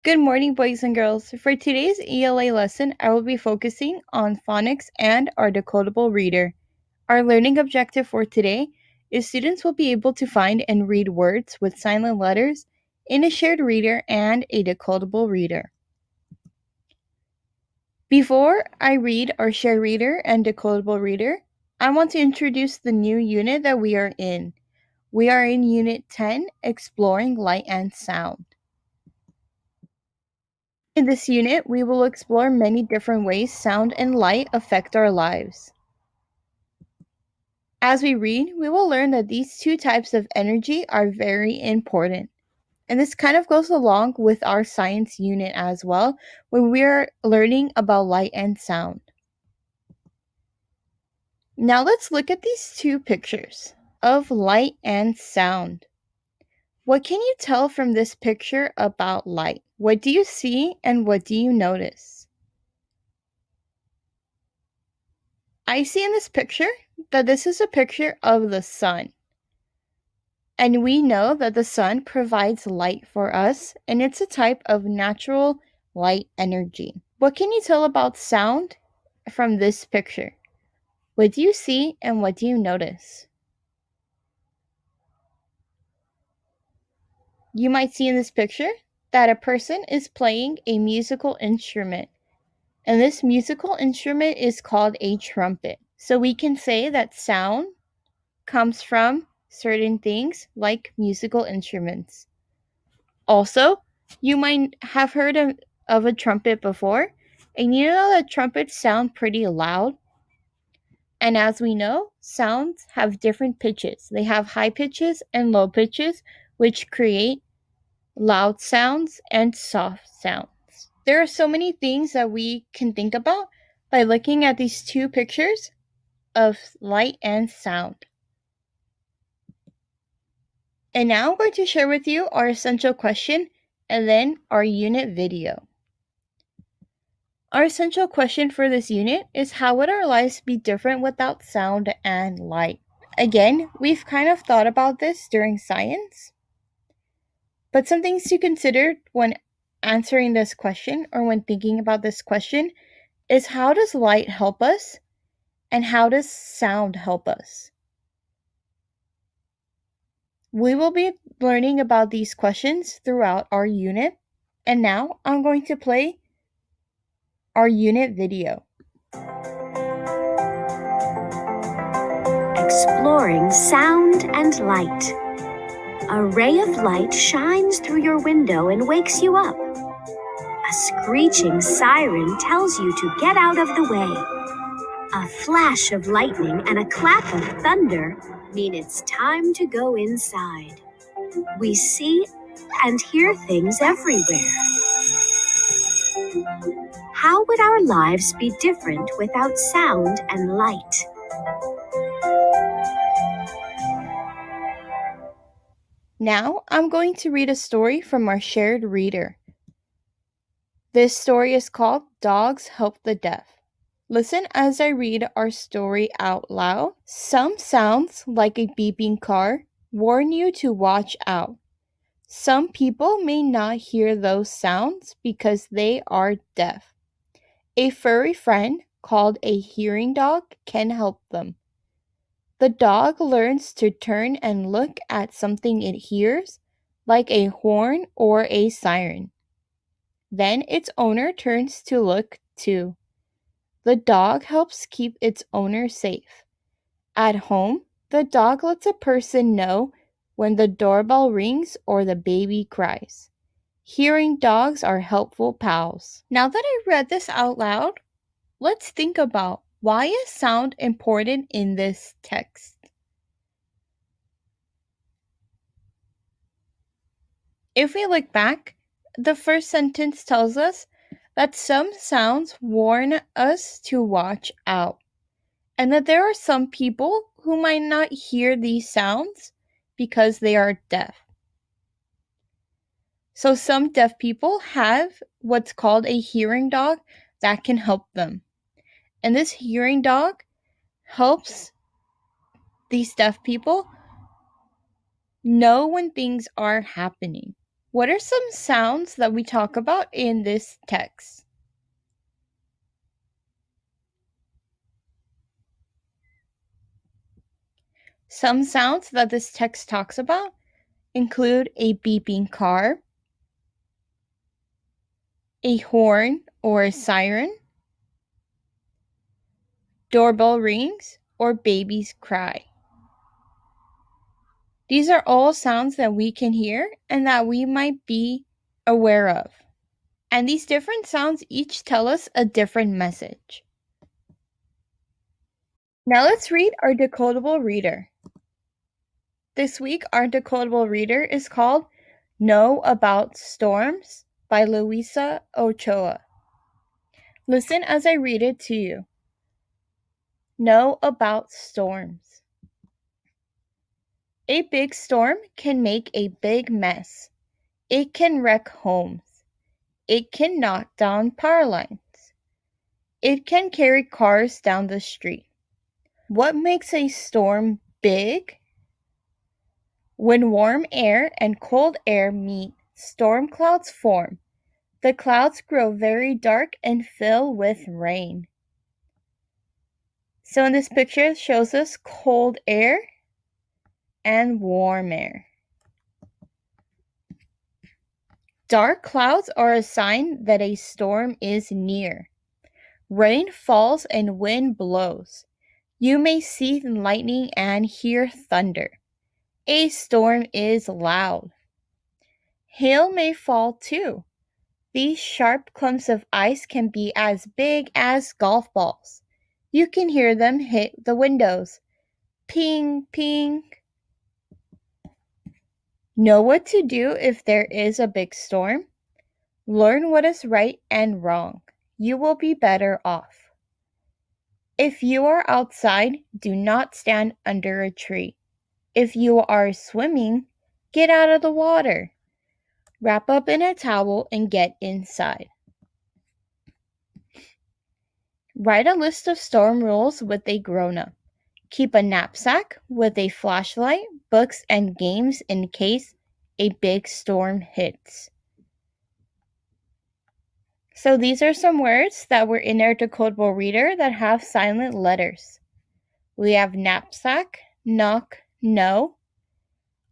Good morning, boys and girls. For today's ELA lesson, I will be focusing on phonics and our decodable reader. Our learning objective for today is students will be able to find and read words with silent letters in a shared reader and a decodable reader. Before I read our shared reader and decodable reader, I want to introduce the new unit that we are in. We are in Unit 10, Exploring Light and Sound. In this unit, we will explore many different ways sound and light affect our lives. As we read, we will learn that these two types of energy are very important. And this kind of goes along with our science unit as well, when we're learning about light and sound. Now let's look at these two pictures of light and sound. What can you tell from this picture about light? What do you see and what do you notice? I see in this picture that this is a picture of the sun. And we know that the sun provides light for us, and it's a type of natural light energy. What can you tell about sound from this picture? What do you see and what do you notice? You might see in this picture that a person is playing a musical instrument. And this musical instrument is called a trumpet. So we can say that sound comes from certain things like musical instruments. Also, you might have heard of a trumpet before, and you know that trumpets sound pretty loud. And as we know, sounds have different pitches. They have high pitches and low pitches, which create loud sounds and soft sounds. There are so many things that we can think about by looking at these two pictures of light and sound. And now I'm going to share with you our essential question and then our unit video. Our essential question for this unit is, how would our lives be different without sound and light? Again, we've kind of thought about this during science, but some things to consider when answering this question or when thinking about this question is, how does light help us and how does sound help us? We will be learning about these questions throughout our unit, and now I'm going to play our unit video. Exploring sound and light. A ray of light shines through your window and wakes you up. A screeching siren tells you to get out of the way. A flash of lightning and a clap of thunder mean it's time to go inside. We see and hear things everywhere. How would our lives be different without sound and light? Now I'm going to read a story from our shared reader. This story is called Dogs Help the Deaf. Listen as I read our story out loud. Some sounds, like a beeping car, warn you to watch out. Some people may not hear those sounds because they are deaf. A furry friend called a hearing dog can help them. The dog learns to turn and look at something it hears, like a horn or a siren. Then its owner turns to look too. The dog helps keep its owner safe. At home, the dog lets a person know when the doorbell rings or the baby cries. Hearing dogs are helpful pals. Now that I read this out loud, let's think about, why is sound important in this text? If we look back, the first sentence tells us that some sounds warn us to watch out, and that there are some people who might not hear these sounds because they are deaf. So some deaf people have what's called a hearing dog that can help them. And this hearing dog helps these deaf people know when things are happening. What are some sounds that we talk about in this text? Some sounds that this text talks about include a beeping car, a horn or a siren, doorbell rings, or babies cry. These are all sounds that we can hear and that we might be aware of. And these different sounds each tell us a different message. Now let's read our decodable reader. This week, our decodable reader is called Know About Storms by Luisa Ochoa. Listen as I read it to you. Know about storms. A big storm can make a big mess. It can wreck homes. It can knock down power lines. It can carry cars down the street. What makes a storm big? When warm air and cold air meet, storm clouds form. The clouds grow very dark and fill with rain. So in this picture, it shows us cold air and warm air. Dark clouds are a sign that a storm is near. Rain falls and wind blows. You may see lightning and hear thunder. A storm is loud. Hail may fall too. These sharp clumps of ice can be as big as golf balls. You can hear them hit the windows. Ping, ping. Know what to do if there is a big storm? Learn what is right and wrong. You will be better off. If you are outside, do not stand under a tree. If you are swimming, get out of the water. Wrap up in a towel and get inside. Write a list of storm rules with a grown-up. Keep a knapsack with a flashlight, books, and games in case a big storm hits. So these are some words that were in our decodable reader that have silent letters. We have knapsack, knock, no.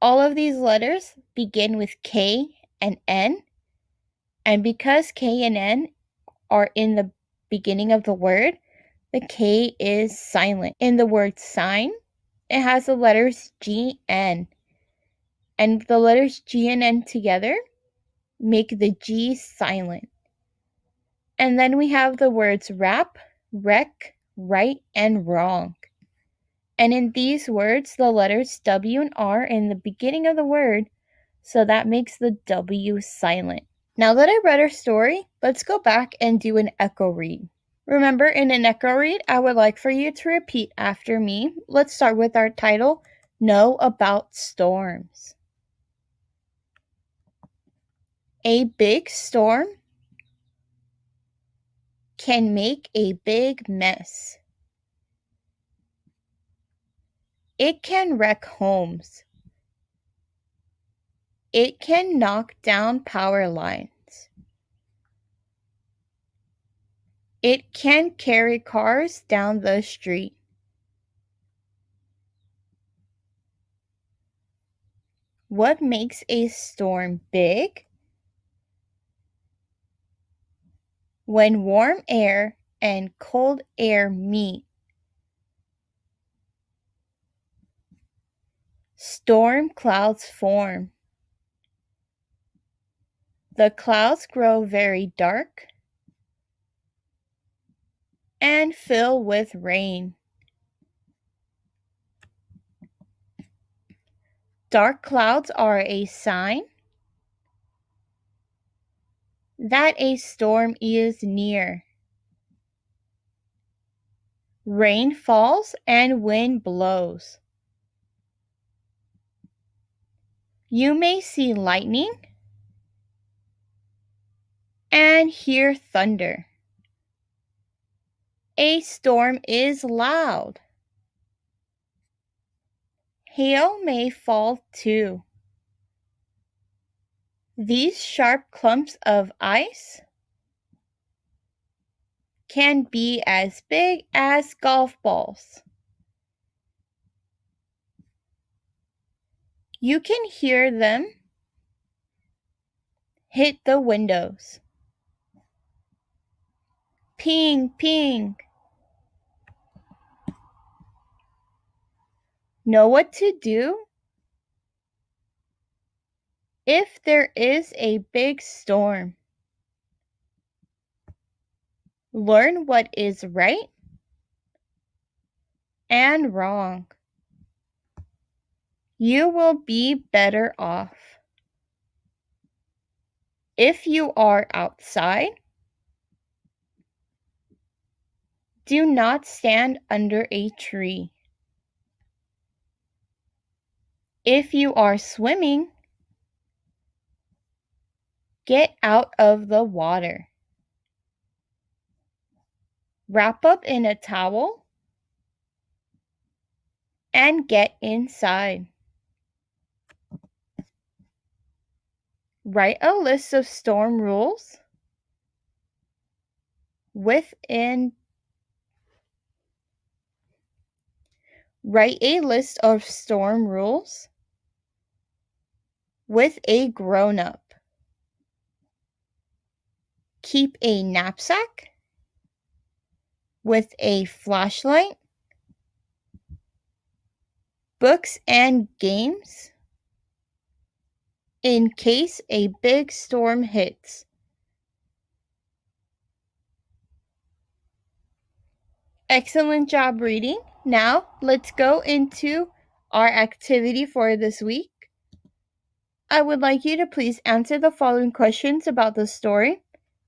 All of these letters begin with K and N. And because K and N are in the beginning of the word, the K is silent. In the word sign, it has the letters G, N. And the letters G and N together make the G silent. And then we have the words wrap, wreck, right, and wrong. And in these words, the letters W and R are in the beginning of the word, so that makes the W silent. Now that I read our story, let's go back and do an echo read. Remember, in an echo read, I would like for you to repeat after me. Let's start with our title, Know About Storms. A big storm can make a big mess. It can wreck homes. It can knock down power lines. It can carry cars down the street. What makes a storm big? When warm air and cold air meet, storm clouds form. The clouds grow very dark and fill with rain. Dark clouds are a sign that a storm is near. Rain falls and wind blows. You may see lightning and hear thunder. A storm is loud. Hail may fall too. These sharp clumps of ice can be as big as golf balls. You can hear them hit the windows. Ping, ping. Know what to do? If there is a big storm, learn what is right and wrong. You will be better off. If you are outside, do not stand under a tree. If you are swimming, get out of the water. Wrap up in a towel and get inside. Write a list of storm rules within Write a list of storm rules with a grown-up. Keep a knapsack with a flashlight, books and games in case a big storm hits. Excellent job reading. Now let's go into our activity for this week. I would like you to please answer the following questions about the story.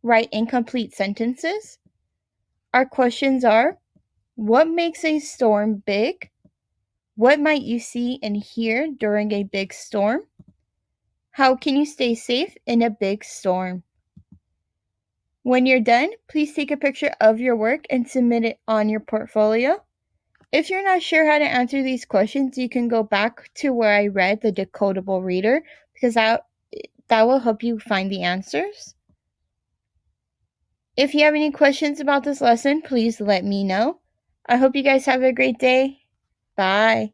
Write incomplete sentences. Our questions are: what makes a storm big? What might you see and hear during a big storm? How can you stay safe in a big storm? When you're done, please take a picture of your work and submit it on your portfolio. If you're not sure how to answer these questions, you can go back to where I read the Decodable Reader, because that will help you find the answers. If you have any questions about this lesson, please let me know. I hope you guys have a great day. Bye.